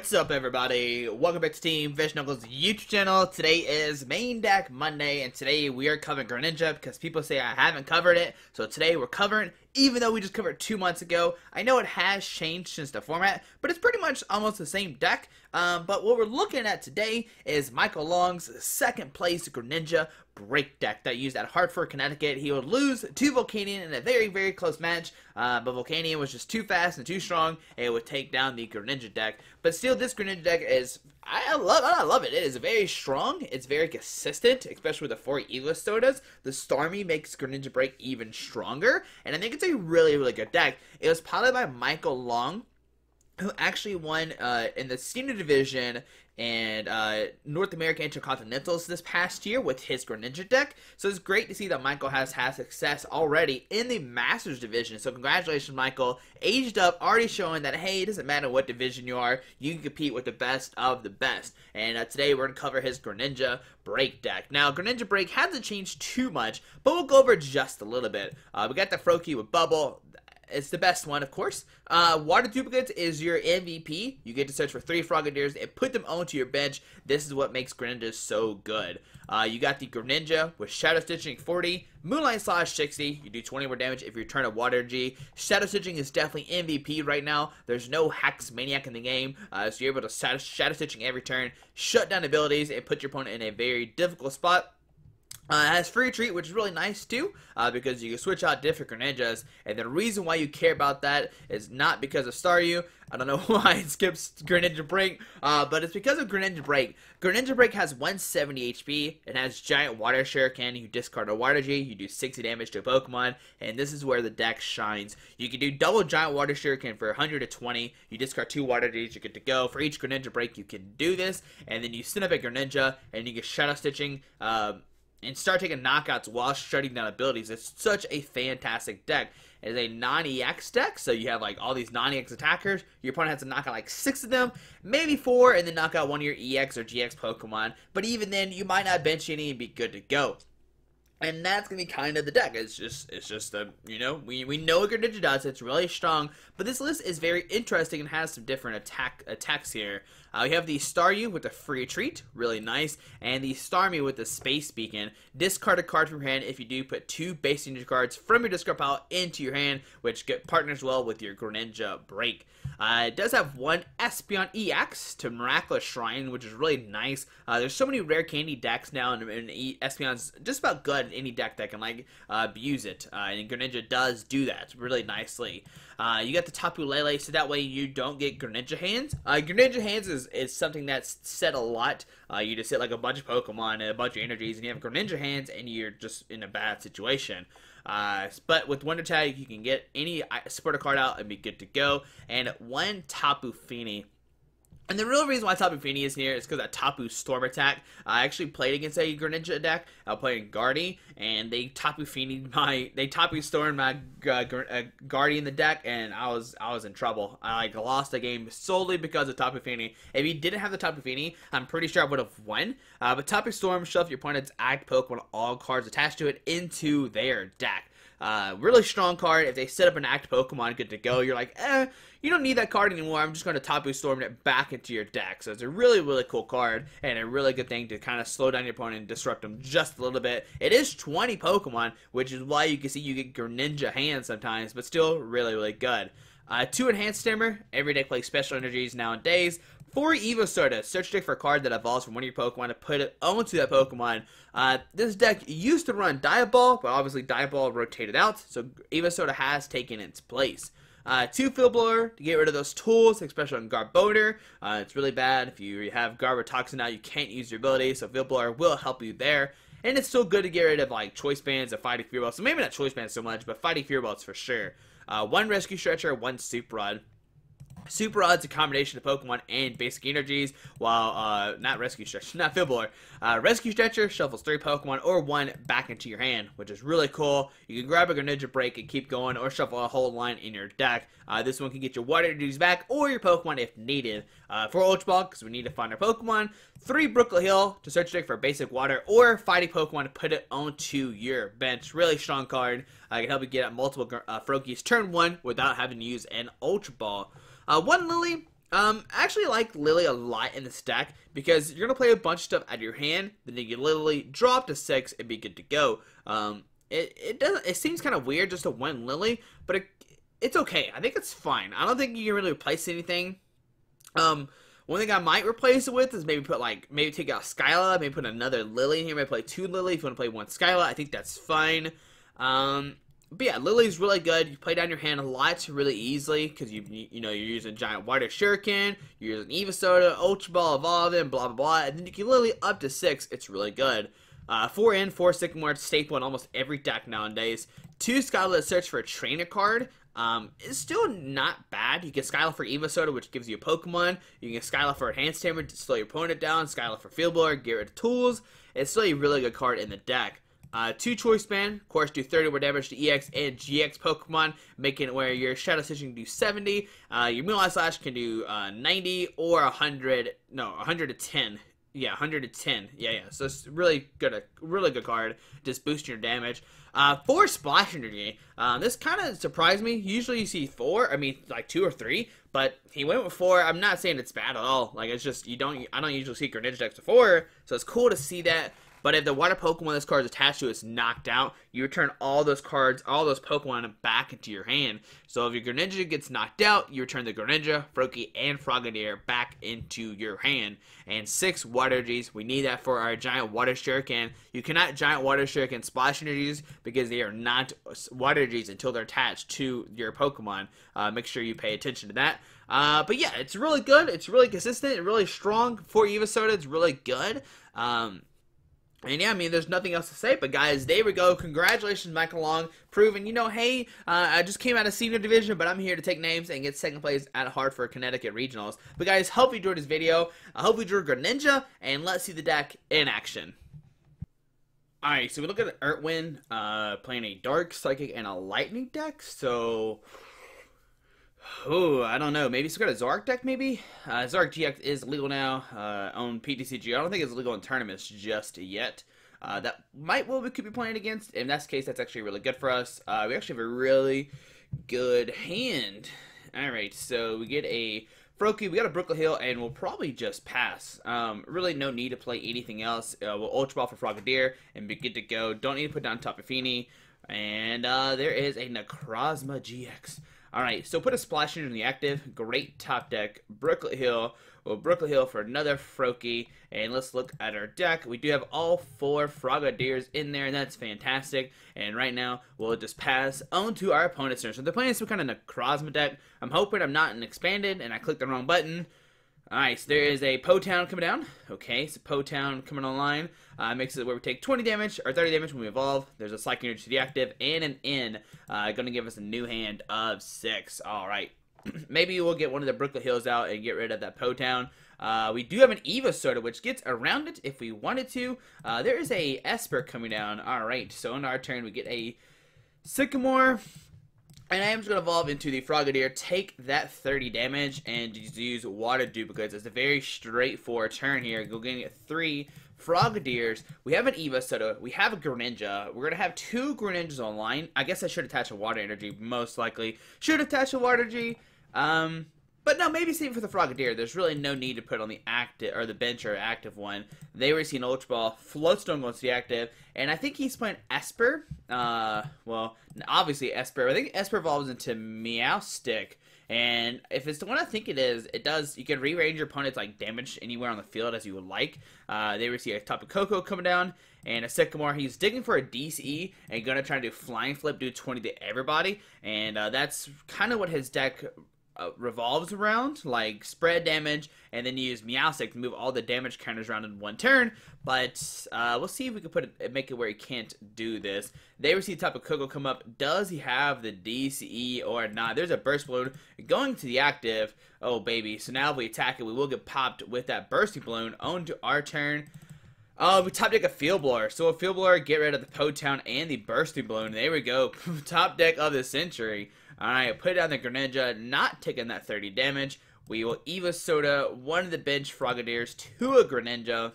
What's up, everybody? Welcome back to Team FISHKNUCKLES YouTube channel. Today is Main Deck Monday, and today we are covering Greninja because people say I haven't covered it. So today we're covering, even though we just covered it 2 months ago. I know it has changed since the format, but it's pretty much almost the same deck. But what we're looking at today is Michael Long's second place Greninja Break deck that used at Hartford, Connecticut. He would lose to Volcanion in a very, very close match, but Volcanion was just too fast and too strong, and it would take down the Greninja deck. But still, this Greninja deck is, I love it. It is very strong. It's very consistent, especially with the 4 Evosodas. The Starmie makes Greninja Break even stronger, and I think it's a really, really good deck. It was piloted by Michael Long, who actually won in the senior division and North American Intercontinentals this past year with his Greninja deck. So it's great to see that Michael has had success already in the Masters division. So congratulations, Michael. Aged up, already showing that, hey, it doesn't matter what division you are, you can compete with the best of the best. And today we're going to cover his Greninja Break deck. Now, Greninja Break hasn't changed too much, but we'll go over just a little bit. We got the Froakie with Bubble. It's the best one, of course. Water Duplicates is your MVP. You get to search for 3 Frogadiers and put them onto your bench. This is what makes Greninja so good. You got the Greninja with Shadow Stitching 40, Moonlight Slash 60. You do 20 more damage if you return a Water Energy. Shadow Stitching is definitely MVP right now. There's no Hex Maniac in the game, so you're able to Shadow Stitching every turn, shut down abilities, and put your opponent in a very difficult spot. It has free retreat, which is really nice too, because you can switch out different Greninjas, and the reason why you care about that is not because of Staryu. I don't know why it skips Greninja Break, but it's because of Greninja Break. Greninja Break has 170 HP, it has Giant Water Shuriken, you discard a Water G, you do 60 damage to a Pokemon, and this is where the deck shines. You can do double Giant Water Shuriken for 120, you discard 2 Water Gs, you're good to go. For each Greninja Break, you can do this, and then you send up a Greninja, and you get Shadow Stitching, and start taking knockouts while shutting down abilities. It's such a fantastic deck. It is a non-EX deck, so you have like all these non-EX attackers. Your opponent has to knock out like 6 of them, maybe 4, and then knock out one of your EX or GX Pokemon. But even then, you might not bench any and be good to go. And that's going to be kind of the deck. It's just you know, we know what Greninja does. It's really strong. But this list is very interesting and has some different attacks here. We have the Staryu with the free retreat, really nice. And the Starmie with the Space Beacon. Discard a card from your hand. If you do, put 2 base energy cards from your discard pile into your hand, which partners well with your Greninja Break. It does have 1 Espeon-EX to Miraculous Shrine, which is really nice. There's so many rare candy decks now, and Espeon's just about good in any deck that can like abuse it. And Greninja does do that really nicely. You got the Tapu Lele, so that way you don't get Greninja Hands. Greninja Hands is something that's said a lot. You just hit like a bunch of Pokemon and a bunch of energies, and you have Greninja Hands, and you're just in a bad situation. But with Wonder Tag, you can get any supporter card out and be good to go. And 1 Tapu Fini. And the real reason why Tapu Fini is here is because that Tapu Storm attack. I actually played against a Greninja deck. I played Guardy, and they Tapu Stormed my Guardy in the deck, and I was in trouble. I like lost the game solely because of Tapu Fini. If he didn't have the Tapu Fini, I'm pretty sure I would have won. But Tapu Storm shoved your opponent's Act Pokemon, all cards attached to it, into their deck. Really strong card. If they set up an Act Pokemon good to go, you're like, you don't need that card anymore. I'm just going to Tapu Storm it back into your deck. So it's a really, really cool card and a really good thing to kind of slow down your opponent and disrupt them just a little bit. It is 20 Pokemon, which is why you can see you get Greninja Hands sometimes, but still really, really good. 2 Enhanced Hammer. Every deck plays special energies nowadays. 4 Evosoda. Search deck for a card that evolves from one of your Pokemon to put it onto that Pokemon. This deck used to run Diaball, but obviously Diaball rotated out, so Evosoda has taken its place. 2 Field Blower to get rid of those tools, especially on Garbodor. It's really bad. If you have Garbotoxin now, you can't use your ability, so Field Blower will help you there. And it's still good to get rid of like Choice Bands and Fighting Fury Belts. So maybe not Choice Bands so much, but Fighting Fury Belts for sure. 1 Rescue Stretcher, 1 Super Rod. Super Rod's a combination of Pokemon and basic energies, while, not Rescue Stretcher, not Field Blower. Rescue Stretcher shuffles 3 Pokemon or 1 back into your hand, which is really cool. You can grab a Greninja Break and keep going, or shuffle a whole line in your deck. This one can get your water energies back, or your Pokemon if needed. For Ultra Ball, because we need to find our Pokemon. 3 Brooklet Hill to search deck for basic water, or fighting Pokemon to put it onto your bench. Really strong card. Can help you get at multiple Froakies turn 1 without having to use an Ultra Ball. 1 Lillie I actually like Lillie a lot in this deck because you're gonna play a bunch of stuff out of your hand, then you can literally drop to 6 and be good to go. It seems kind of weird just to win Lillie, but it's okay. I think it's fine. I don't think you can really replace anything. One thing I might replace it with is maybe take out Skyla, maybe put another Lillie in here, maybe play 2 Lillie if you want to play 1 Skyla. I think that's fine. But yeah, Lillie's really good. You play down your hand a lot really easily because you're using Giant Water Shuriken, you're using Evosoda, Ultra Ball, Evolve, blah blah blah, and then you can Lillie up to 6. It's really good. 4 in, 4 Sycamore, staple in almost every deck nowadays. 2 Skyla search for a trainer card. It's still not bad. You get Skyla for Evosoda, which gives you a Pokemon. You can get Skyla for Enhanced Hammer to slow your opponent down. Skyla for Field Blower, get rid of tools. It's still a really good card in the deck. 2 Choice Band, of course, do 30 more damage to EX and GX Pokemon, making it where your Shadow Stitch can do 70. Your Moonlight Slash can do 90 or 100. No, 110. Yeah, 110. Yeah. So it's really good card. Just boosting your damage. 4 Splash Energy. This kind of surprised me. Usually you see 4. I mean, like 2 or 3. But he went with 4. I'm not saying it's bad at all. Like, it's just I don't usually see Greninja decks with 4. So it's cool to see that. But if the water Pokemon this card is attached to is knocked out, you return all those cards, all those Pokemon back into your hand. So if your Greninja gets knocked out, you return the Greninja, Froakie, and Frogadier back into your hand. And 6 Water Energies. We need that for our Giant Water Shuriken. You cannot Giant Water Shuriken Splash Energies because they are not Water Energies until they're attached to your Pokemon. Make sure you pay attention to that. But yeah, it's really good. It's really consistent. It's really strong. For Evosoda, it's really good. And yeah, I mean, there's nothing else to say, but guys, there we go. Congratulations, Michael Long, proving, hey, I just came out of senior division, but I'm here to take names and get second place at Hartford, Connecticut Regionals. But guys, hope you enjoyed this video. I hope you enjoyed Greninja, and let's see the deck in action. Alright, so we look at Ertwin playing a Dark, Psychic, and a Lightning deck, so... Oh, I don't know. Maybe it's got a Zoroark deck, maybe? Zoroark GX is legal now on PTCG. I don't think it's legal in tournaments just yet. That might what we could be playing against. In that case, that's actually really good for us. We actually have a really good hand. Alright, so we get a Froakie, we got a Brooklet Hill, and we'll probably just pass. Really no need to play anything else. We'll Ultra Ball for Frogadier and be good to go. Don't need to put down Tapu Fini. And there is a Necrozma GX. Alright, so put a Splash Energy in the active. Great top deck. Brooklet Hill. Well, Brooklet Hill for another Froakie. And let's look at our deck. We do have all 4 Frogadiers in there, and that's fantastic. And right now, we'll just pass on to our opponent's turn. So they're playing some kind of Necrozma deck. I'm hoping I'm not in Expanded, and I clicked the wrong button. Alright, so there is a Potown coming down. Okay, so Potown coming online. Makes it where we take 20 damage, or 30 damage when we evolve. There's a Psychic Energy to the active, and an N. Going to give us a new hand of 6. Alright. Maybe we'll get one of the Brooklet Hills out and get rid of that Potown. We do have an Evosoda, which gets around it if we wanted to. There is a Esper coming down. Alright, so on our turn, we get a Sycamore. And I am just going to evolve into the Frogadier, take that 30 damage, and just use Water Duplicates. It's a very straightforward turn here. Go getting 3 Frogadiers. We have an Evosoda. We have a Greninja. We're going to have 2 Greninjas online. I guess I should attach a Water Energy, most likely. Should attach a Water Energy. But no, maybe save it for the Frogadier. There's really no need to put on the active or the bench or active one. They already see an Ultra Ball. Floatstone goes to the active. And I think he's playing Esper. Well, obviously Esper. I think Esper evolves into Meowstic. And if it's the one I think it is, it does. You can rearrange your opponent's damage anywhere on the field as you would like. They receive a Tapu Koko coming down. And a Sycamore, he's digging for a DCE and going to try to do Flying Flip, do 20 to everybody. And that's kind of what his deck revolves around, like spread damage, and then you use Meowstic to move all the damage counters around in one turn. But we'll see if we can make it where he can't do this. They receive Tapu Koko come up. Does he have the DCE or not? There's a Burst Balloon going to the active. Oh baby! So now if we attack it, we will get popped with that Bursting Balloon onto our turn. We top deck a Field Blower. So a Field Blower, get rid of the Potown and the Bursting Balloon. There we go. Top deck of the century. Alright, put down the Greninja, not taking that 30 damage. We will Evosoda, one of the bench Frogadiers to a Greninja.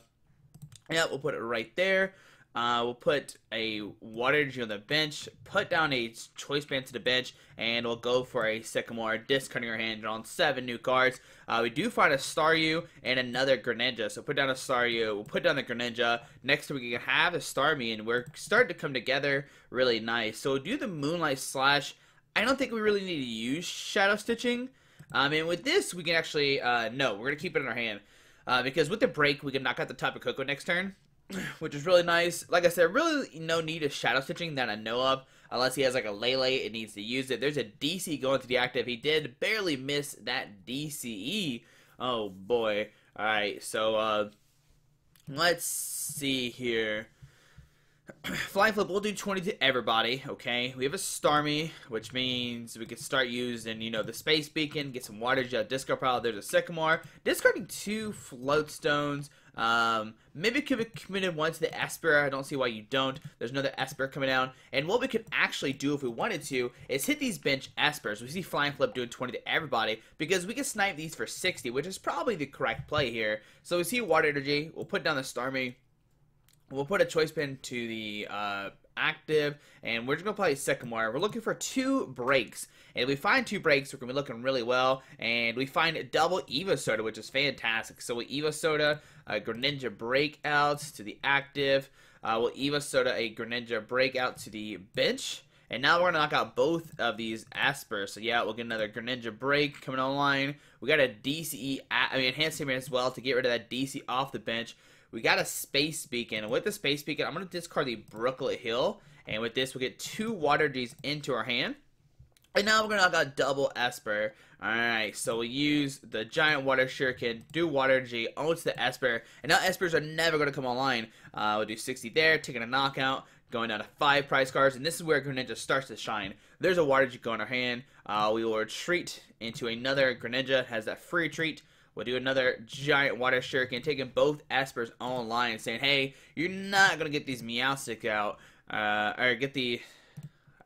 Yep, we'll put it right there. We'll put a Water Energy on the bench, put down a Choice Band to the bench, and we'll go for a Sycamore, discarding our hand, drawing 7 new cards. We do find a Staryu and another Greninja, so put down a Staryu, we'll put down the Greninja. Next we can have a Starmie, and we're starting to come together really nice. So we'll do the Moonlight Slash. I don't think we really need to use Shadow Stitching. And with this, we can actually, no, we're going to keep it in our hand. Because with the break, we can knock out the Tapu Koko next turn, which is really nice. Like I said, really no need of Shadow Stitching that I know of, unless he has like a Lele and needs to use it. There's a DC going to the active. He did barely miss that DCE. Oh boy. Alright, so let's see here. Flying Flip, we'll do 20 to everybody, okay? We have a Starmie, which means we can start using, you know, the Space Beacon, get some Water Jet, discard pile. There's a Sycamore. Discarding 2 Float Stones. Maybe could be committed one to the Esper. I don't see why you don't. There's another Esper coming down. And what we could actually do if we wanted to is hit these bench Espers. We see Flying Flip doing 20 to everybody because we can snipe these for 60, which is probably the correct play here. So we see Water Energy. We'll put down the Starmie. We'll put a Choice Pin to the active, and we're just going to play Sycamore. We're looking for 2 breaks, and if we find 2 breaks, we're going to be looking really well, and we find double Evosoda, which is fantastic. So we Evosoda a Greninja Breakout to the active, we'll Evosoda a Greninja Breakout to the bench, and now we're going to knock out both of these Aspers. So yeah, we'll get another Greninja Break coming online. We got a DCE, Enhanced Hammer as well to get rid of that DC off the bench. We got a Space Beacon. With the Space Beacon, I'm going to discard the Brooklet Hill. And with this, we'll get 2 Water Gs into our hand. And now we're going to knock out double Esper. Alright, so we'll use the Giant Water Shuriken, do Water G, onto the Esper. And now Espers are never going to come online. We'll do 60 there, taking a knockout, going down to 5 prize cards. And this is where Greninja starts to shine. There's a Water G going in our hand. We will retreat into another Greninja, has that free retreat. We'll do another Giant Water Shuriken, taking both Espers online, saying, hey, you're not going to get these Meowstic out, or get the,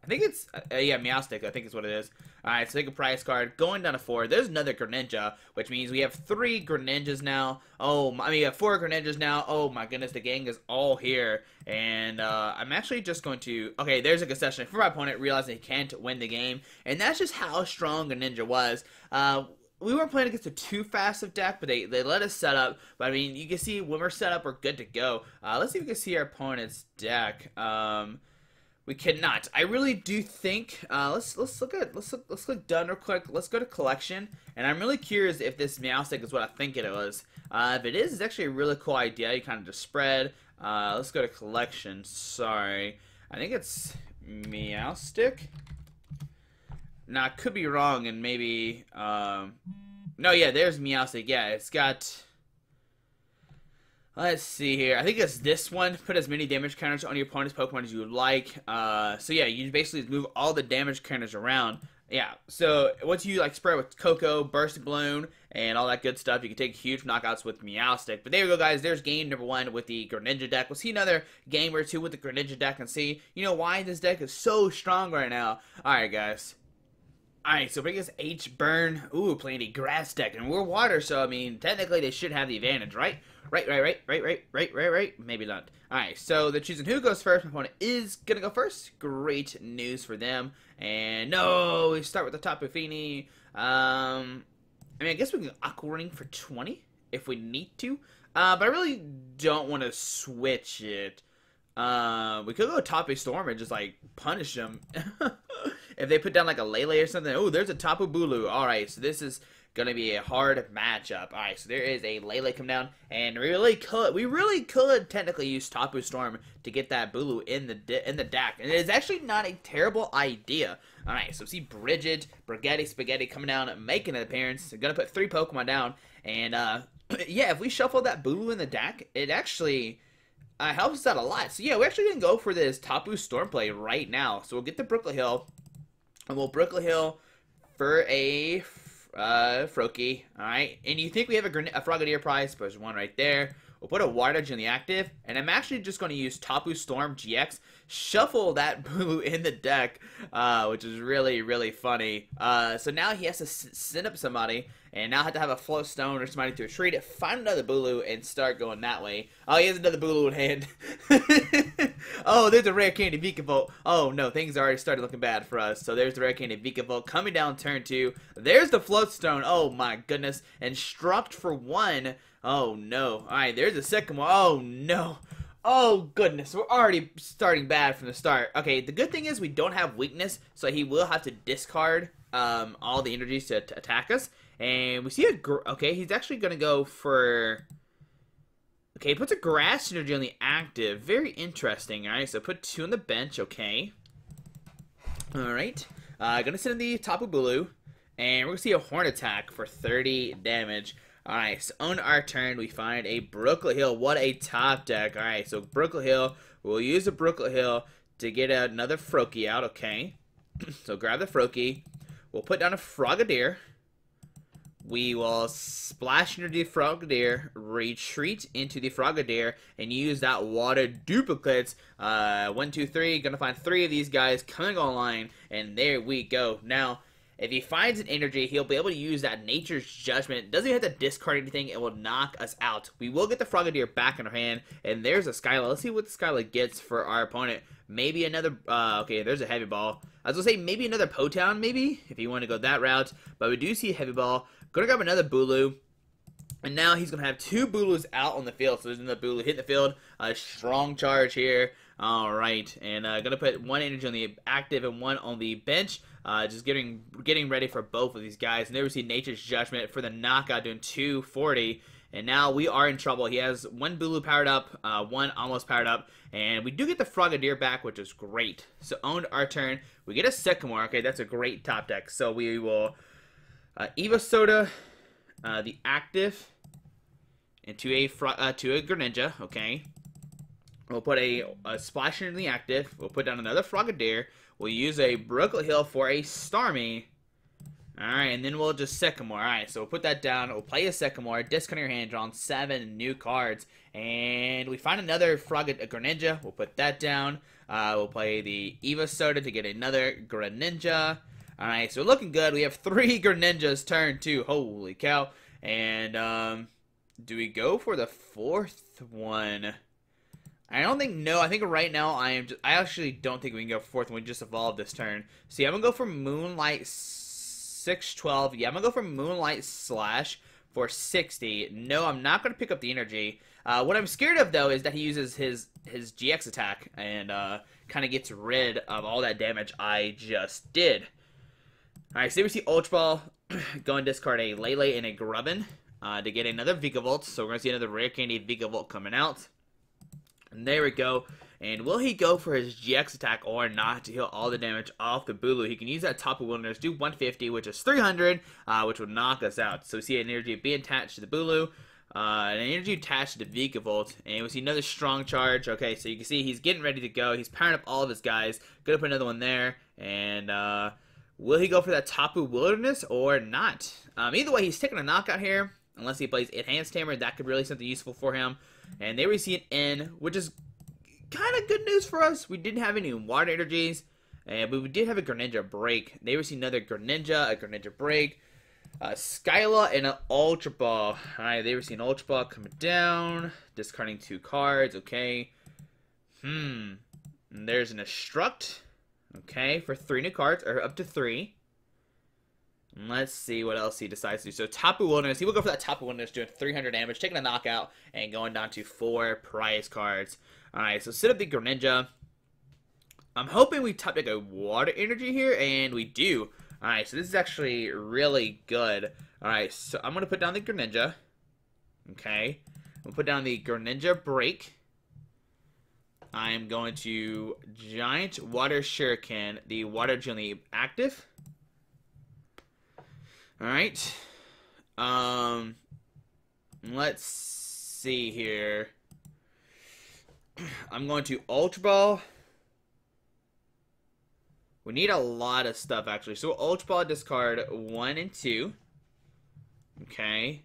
I think it's, yeah, Meowstic, I think is what it is. Alright, so take a prize card, going down to 4, there's another Greninja, which means we have 3 Greninjas now, we have 4 Greninjas now, oh my goodness, the gang is all here, and, I'm actually just going to, okay, there's a concession for my opponent, realizing he can't win the game, and that's just how strong Greninja was. We weren't playing against a too fast of deck, but they let us set up. But I mean, you can see when we're set up, we're good to go. Let's see if we can see our opponent's deck. We cannot. I really do think. Let's look done real quick. Let's go to collection, and I'm really curious if this Meowstic is what I think it was. If it is, it's actually a really cool idea. You kind of just spread. Let's go to collection. Sorry, I think it's Meowstic. Now, I could be wrong, and maybe, no, yeah, there's Meowstic, yeah, it's got, let's see here, I think it's this one, put as many damage counters on your opponent's Pokemon as you would like, so yeah, you basically move all the damage counters around, yeah, so once you, like, spread with Coco, Bursting Balloon, and all that good stuff, you can take huge knockouts with Meowstic. But there we go, guys. There's game number 1 with the Greninja deck. We'll see another game or 2 with the Greninja deck and see, you know, why this deck is so strong right now. Alright, guys. Alright, so bring us H-Burn. Ooh, playing a grass deck. And we're water, so, I mean, technically they should have the advantage, right? Right. Maybe not. Alright, so they're choosing who goes first. My opponent is gonna go first. Great news for them. And no, we start with the Tapu Fini. I mean, I guess we can Aqua Ring for 20 if we need to. But I really don't want to switch it. We could go Tapu Storm and just, like, punish them. If they put down, like, a Lele or something. Oh, there's a Tapu Bulu. Alright, so this is gonna be a hard matchup. Alright, so there is a Lele come down. And we really could technically use Tapu Storm to get that Bulu in the deck. And it is actually not a terrible idea. Alright, so see Bridget, Brighetti, Spaghetti coming down, making an appearance. They're gonna put 3 Pokemon down. And, yeah, if we shuffle that Bulu in the deck, it actually helps us out a lot. So, yeah, we're actually gonna go for this Tapu Storm play right now. So we'll get the Brooklet Hill. And we'll Brooklet Hill for a Froakie, alright? And you think we have a Frogadier prize, but there's one right there. We'll put a Water Energy on the active, and I'm actually just going to use Tapu Storm GX, shuffle that Bulu in the deck, which is really, really funny. So now he has to send up somebody, and now I have to have a Float Stone or somebody to retreat it, find another Bulu, and start going that way. Oh, he has another Bulu in hand. Oh, there's a Rare Candy Vikavolt. Oh, no, things already started looking bad for us. So there's the Rare Candy Vikavolt coming down turn 2. There's the Float Stone. Oh, my goodness. Instruct for 1. Oh, no. Alright, there's a Sycamore. Oh, no. Oh, goodness. We're already starting bad from the start. Okay, the good thing is we don't have weakness, so he will have to discard all the energies to attack us. And we see okay, he's actually going to go for... Okay, he puts a Grass Energy on the active. Very interesting. Alright, so put 2 on the bench. Okay. Alright. Gonna send in the Tapu Bulu. And we're gonna see a Horn Attack for 30 damage. Alright, so on our turn, we find a Brooklet Hill. What a top deck. Alright, so Brooklet Hill. We'll use the Brooklet Hill to get another Froakie out. Okay. So grab the Froakie. We'll put down a Frogadier. We will Splash Energy Frogadier, retreat into the Frogadier, and use that water duplicates. 1, 2, 3. Gonna find 3 of these guys coming online, and there we go. Now, if he finds an energy, he'll be able to use that Nature's Judgment. Doesn't even have to discard anything. It will knock us out. We will get the Frogadier back in our hand, and there's a Skyla. Let's see what the Skyla gets for our opponent. Maybe another, okay, there's a Heavy Ball. I was gonna say maybe another Potown, maybe, if you want to go that route. But we do see a Heavy Ball. Gonna grab another Bulu. And now he's gonna have 2 Bulus out on the field. So there's another Bulu hitting the field. A strong charge here. Alright. And gonna put 1 energy on the active and 1 on the bench. Just getting ready for both of these guys. And there we see Nature's Judgment for the knockout, doing 240. And now we are in trouble. He has 1 Bulu powered up, 1 almost powered up. And we do get the Frogadier back, which is great. So on our turn, we get a Sycamore. Okay, that's a great top deck. So we will Evosoda, the active, into a Greninja. Okay. We'll put a Splash in the active. We'll put down another Frogadier. We'll use a Brooklet Hill for a Starmie. Alright, and then we'll just Sycamore. Alright, so we'll put that down. We'll play a Sycamore. Discard your hand, draw on 7 new cards. And we find another Greninja. We'll put that down. We'll play the Evosoda to get another Greninja. Alright, so looking good. We have 3 Greninjas turn 2. Holy cow. And, do we go for the 4th one? I don't think, no. I think right now I actually don't think we can go for 4th one. We just evolved this turn. See, I'm going to go for Moonlight 612. Yeah, I'm going to go for Moonlight Slash for 60. No, I'm not going to pick up the energy. What I'm scared of, though, is that he uses his GX attack and kind of gets rid of all that damage I just did. Alright, so we see Ultra Ball. Go and discard a Lele and a Grubbin to get another Vikavolt. So we're going to see another Rare Candy Vikavolt coming out. And there we go. And will he go for his GX attack or not to heal all the damage off the Bulu? He can use that Tapu Wilderness, do 150, which is 300, which will knock us out. So we see an energy being attached to the Bulu, an energy attached to the Vikavolt, and we see another strong charge. Okay, so you can see he's getting ready to go. He's powering up all of his guys. Gonna put another one there, and will he go for that Tapu Wilderness or not? Either way, he's taking a knockout here. Unless he plays Enhanced Hammer, that could really be something useful for him. And there we see an N, which is kind of good news for us. We didn't have any water energies, but we did have a Greninja Break. There we see another Greninja, a Greninja Break, Skyla, and an Ultra Ball. Alright, there we see an Ultra Ball coming down, discarding 2 cards. Okay. And there's an Instruct. Okay, for 3 new cards, or up to 3. Let's see what else he decides to do. So Tapu Wilderness, he will go for that Tapu Wilderness, doing 300 damage, taking a knockout, and going down to 4 prize cards. Alright, so set up the Greninja. I'm hoping we top deck a water energy here, and we do. Alright, so this is actually really good. Alright, so I'm going to put down the Greninja. Okay. We'll put down the Greninja Break. I'm going to Giant Water Shuriken, the Water Jelly active. Alright. Let's see here. I'm going to Ultra Ball. We need a lot of stuff, actually. So Ultra Ball, discard 1 and 2. Okay.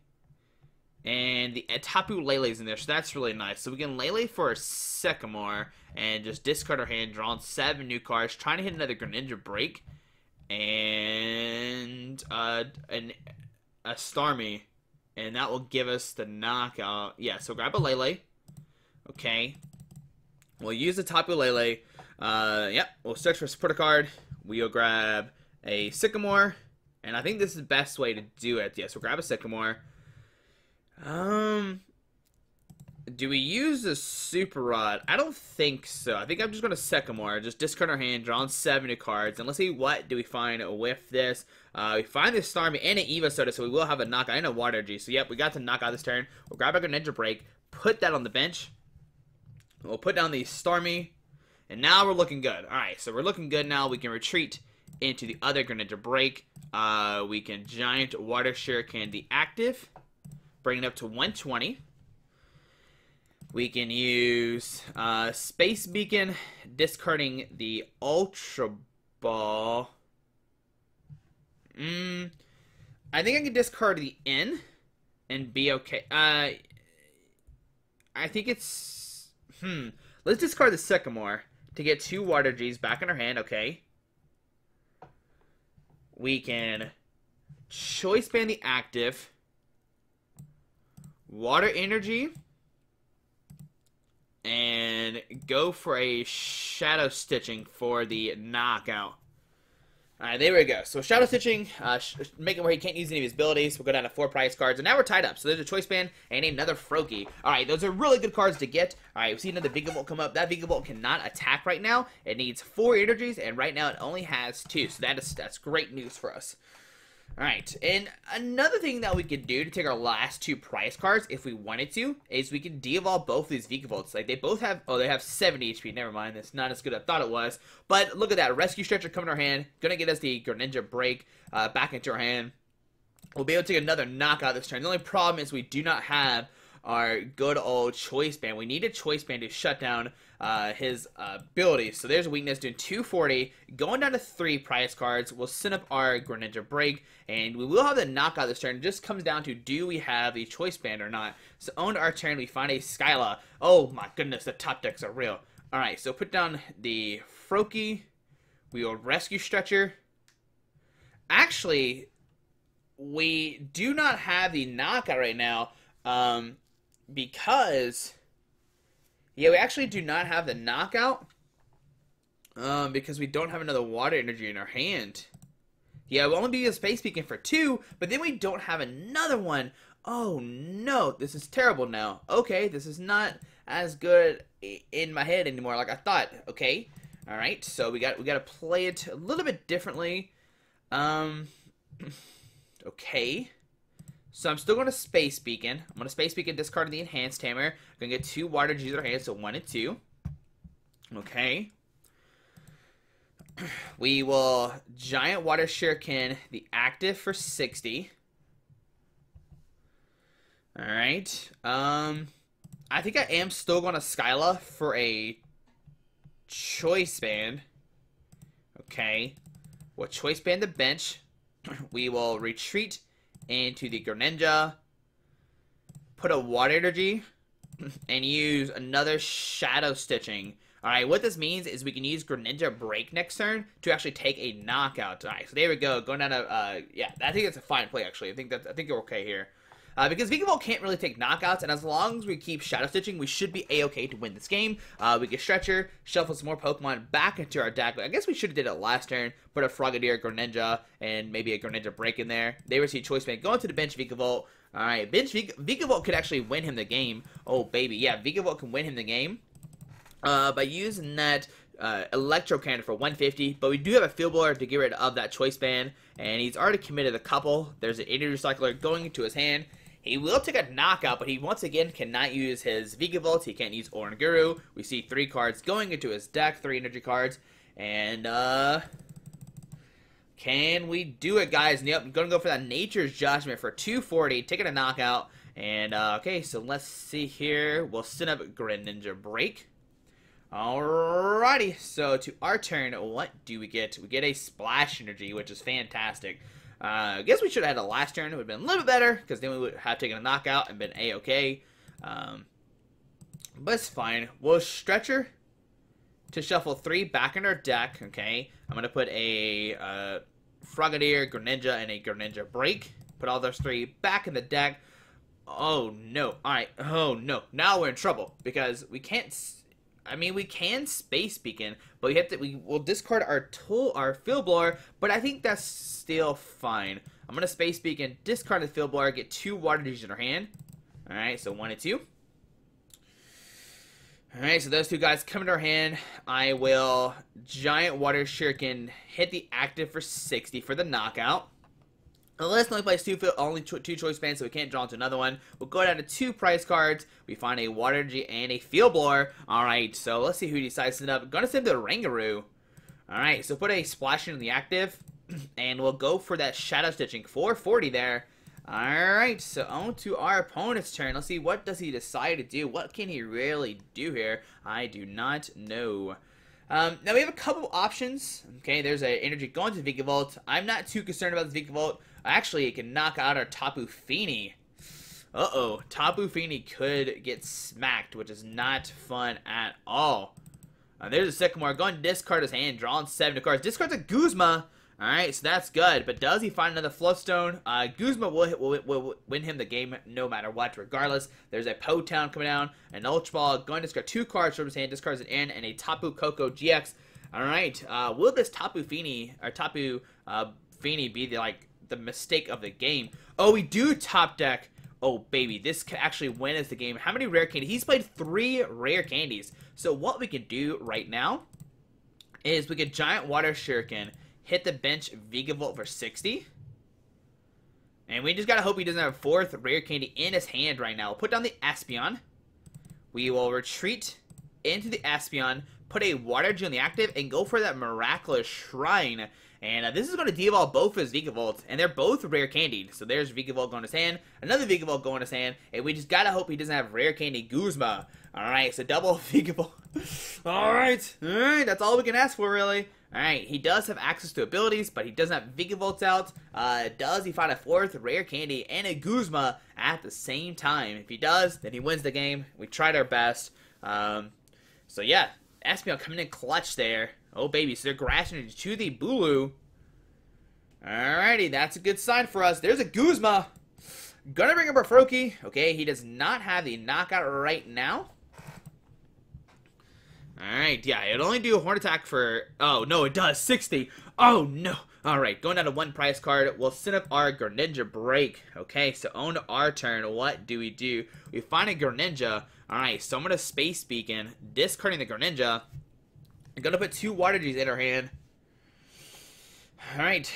And the Tapu Lele's in there, so that's really nice. So we can Lele for a Sycamore and just discard our hand, draw on 7 new cards, trying to hit another Greninja Break and a Starmie, and that will give us the knockout. Yeah, so grab a Lele. Okay. We'll use the Tapu Lele. Yep, we'll search for a supporter card. We'll grab a Sycamore, and I think this is the best way to do it. Yeah, so grab a Sycamore. Do we use the Super Rod? I don't think so. I think I'm just going to Sycamore. Just discard our hand, draw on 7 new cards, and let's see what do we find with this. We find this Starmie and an Evosoda, so we will have a knockout and a Water Energy. So yep, we got to knock out this turn. We'll grab our Greninja Break, put that on the bench. We'll put down the Starmie, and now we're looking good. Alright, so we're looking good now. We can retreat into the other Greninja Break. We can Giant Water Shuriken the active, bring it up to 120. We can use Space Beacon, discarding the Ultra Ball. I think I can discard the N and be okay. I think it's... Let's discard the Sycamore to get 2 Water Gs back in our hand, okay. We can Choice Band the active, Water Energy, and go for a Shadow Stitching for the knockout. Alright, there we go. So Shadow Stitching, make it where he can't use any of his abilities. We'll go down to 4 prize cards, and now we're tied up. So there's a Choice Band and another Froakie. Alright, those are really good cards to get. Alright, we see another Vigavolt come up. That Vigavolt cannot attack right now. It needs 4 energies, and right now it only has 2. So that's great news for us. Alright, and another thing that we could do to take our last 2 prize cards, if we wanted to, is we can de-evolve both of these Vigavolts. Like, they both have, oh, they have 70 HP, never mind, that's not as good as I thought it was. But look at that, Rescue Stretcher coming to our hand, gonna get us the Greninja Break back into our hand. We'll be able to take another knockout this turn. The only problem is we do not have our good old Choice Band. We need a Choice Band to shut down his abilities. So there's a weakness, doing 240. Going down to 3 prize cards. We'll send up our Greninja Break, and we will have the knockout this turn. It just comes down to, do we have the Choice Band or not? So on our turn, we find a Skyla. Oh my goodness, the top decks are real. Alright, so put down the Froakie. We will Rescue Stretcher. Actually, we do not have the knockout right now. Because, yeah, we actually do not have the knockout, because we don't have another Water Energy in our hand. Yeah, we'll only be a Space Beacon for 2, but then we don't have another one. Oh no, this is terrible now. Okay, this is not as good in my head anymore like I thought. Okay, all right, so we got to play it a little bit differently. Okay. So I'm still going to Space Beacon. I'm going to Space Beacon, discard the Enhanced Hammer. I'm going to get 2 Water Gs in our hand, so 1 and 2. Okay. We will Giant Water Shuriken the active for 60. Alright. I think I am still going to Skyla for a Choice Band. Okay. We'll Choice Band the bench. We will retreat into the Greninja, put a Water Energy, and use another Shadow Stitching. Alright, what this means is we can use Greninja Break next turn to actually take a knockout. Alright, so there we go. Going down to, yeah, I think that's a fine play, actually. I think you're okay here. Because Vigavolt can't really take knockouts, and as long as we keep Shadow Stitching, we should be a-okay to win this game. We can Stretcher, shuffle some more Pokemon back into our deck. I guess we should have did it last turn. Put a Frogadier, Greninja, and maybe a Greninja Break in there. They receive Choice Band. Going to the bench, Vigavolt. Alright, bench Vigavolt could actually win him the game. Oh, baby. Yeah, Vigavolt can win him the game by using that Electro Cannon for 150, but we do have a Field Blower to get rid of that Choice Band, and he's already committed a couple. There's an Energy Recycler going into his hand. He will take a knockout, but he once again cannot use his Vigavolt. He can't use Oranguru. We see 3 cards going into his deck, 3 energy cards, and can we do it, guys? Yep, I'm gonna go for that Nature's Judgment for 240, taking a knockout. And okay, so let's see here. We'll send up Greninja Break. Alrighty, so to our turn, what do we get? We get a Splash Energy, which is fantastic. I guess we should have had a last turn. It would have been a little bit better, because then we would have taken a knockout and been A-okay. But it's fine. We'll Stretcher to shuffle 3 back in our deck, okay? I'm going to put a Frogadier, Greninja, and a Greninja Break. Put all those 3 back in the deck. Oh, no. Alright. Oh, no. Now we're in trouble, because we can't... I mean, we can Space Beacon, but we will discard our Field Blower, but I think that's still fine. I'm going to Space Beacon, discard the Field Blower, get 2 Water G's in our hand. Alright, so 1 and 2. Alright, so those 2 guys come into our hand. I will Giant Water Shuriken, hit the active for 60 for the knockout. Unless only plays 2 choice bands, so we can't draw into another one. We'll go down to 2 prize cards. We find a Water G and a Field Blower. Alright, so let's see who decides to send up. Gonna send the Rangaroo. Alright, so put a Splash in the active. And we'll go for that Shadow Stitching. 440 there. Alright, so on to our opponent's turn. Let's see, what does he decide to do? What can he really do here? I do not know. Now we have a couple options. Okay, there's an energy going to Vikavolt. I'm not too concerned about the Vikavolt. Actually, it can knock out our Tapu Fini. Uh-oh, Tapu Fini could get smacked, which is not fun at all. There's a Sycamore. Going to discard his hand, drawing 7 cards. Discards a Guzma. Alright, so that's good. But does he find another Floatstone? Guzma will win him the game no matter what, regardless. There's a Potown coming down, an Ultra Ball, going to discard 2 cards from his hand, discards an N, and a Tapu Koko GX. Alright, will this Tapu Fini be the mistake of the game? Oh, we do top deck. Oh, baby, this could actually win us the game. How many rare candies? He's played 3 rare candies. So what we can do right now is we could Giant Water Shuriken, hit the bench Vikavolt for 60. And we just gotta hope he doesn't have a 4th rare candy in his hand right now. We'll put down the Espeon. We will retreat into the Espeon, put a Water Gem on the active, and go for that Miraculous Shrine. And this is going to devolve both his Vikavolts, and they're both rare candied. So there's Vikavolt going to his hand, another Vikavolt going to his hand, and we just gotta hope he doesn't have rare candy Guzma. Alright, so double Vikavolt. Alright, that's all we can ask for, really. Alright, he does have access to abilities, but he doesn't have Vikavolts out. Does he find a 4th rare candy and a Guzma at the same time? If he does, then he wins the game. We tried our best. So yeah, Espeon coming in clutch there. Oh, baby, so they're grassing to the Bulu. Alrighty, that's a good sign for us. There's a Guzma. Gonna bring up our Froakie. Okay, he does not have the knockout right now. Alright, yeah, it'll only do a Horn Attack for... Oh, no, it does. 60. Oh, no. Alright, going down to 1 prize card. We'll send up our Greninja Break. Okay, so on our turn, what do? We find a Greninja. Alright, so I'm going to Space Beacon, discarding the Greninja. I'm going to put 2 Water G's in our hand. Alright.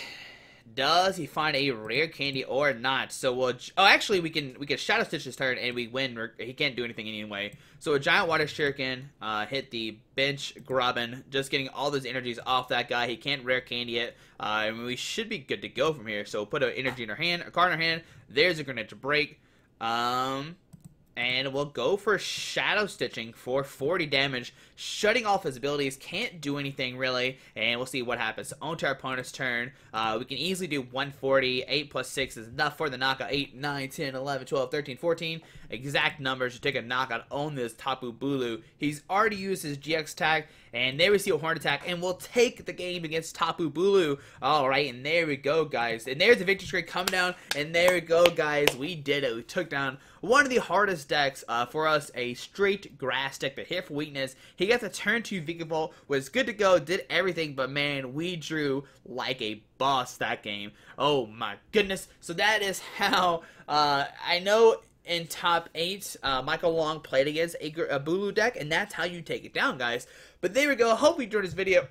Does he find a rare candy or not? So we'll... Oh, actually, we can Shadow Stitch his turn and we win. He can't do anything anyway. So a Giant Water Shuriken, hit the bench Grubbin, just getting all those energies off that guy. He can't rare candy it. And we should be good to go from here. So we'll put an energy in our hand, a card in our hand. There's a Greninja Break. And we'll go for Shadow Stitching for 40 damage, shutting off his abilities, can't do anything really, and we'll see what happens. On to our opponent's turn, we can easily do 140, 8 plus 6 is enough for the knockout, 8, 9, 10, 11, 12, 13, 14, exact numbers to take a knockout on this Tapu Bulu. He's already used his GX tag, and there we see a Horn Attack, and we'll take the game against Tapu Bulu. Alright, and there we go, guys, and there's the victory streak coming down, and there we go, guys, we did it. We took down one of the hardest decks for us, a straight grass deck that hit for weakness. He got the turn 2 Vikavolt, was good to go, did everything, but man, we drew like a boss that game. Oh my goodness. So that is how, I know in top 8, Michael Long played against a Bulu deck, and that's how you take it down, guys. But there we go. Hope you enjoyed this video.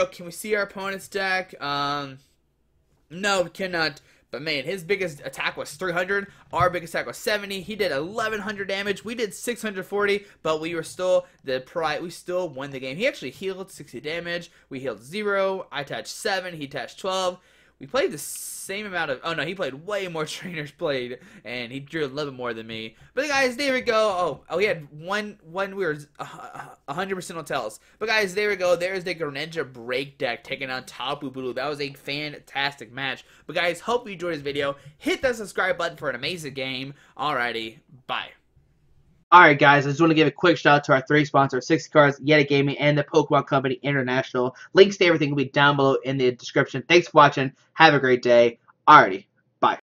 Can we see our opponent's deck? No, we cannot. But man, his biggest attack was 300. Our biggest attack was 70. He did 1100 damage. We did 640, but we were still we still won the game. He actually healed 60 damage. We healed 0. I attached 7. He attached 12. We played the same amount of. Oh no, he played way more trainers played, and he drew a little bit more than me. But guys, there we go. Oh, he had one. We were 100% on tails. But guys, there we go. There's the Greninja Break deck taking on Tapu Lele. That was a fantastic match. But guys, hope you enjoyed this video. Hit that subscribe button for an amazing game. Alrighty, bye. Alright guys, I just want to give a quick shout out to our 3 sponsors, 60 Cards, Yeti Gaming, and the Pokemon Company International. Links to everything will be down below in the description. Thanks for watching. Have a great day. Alrighty.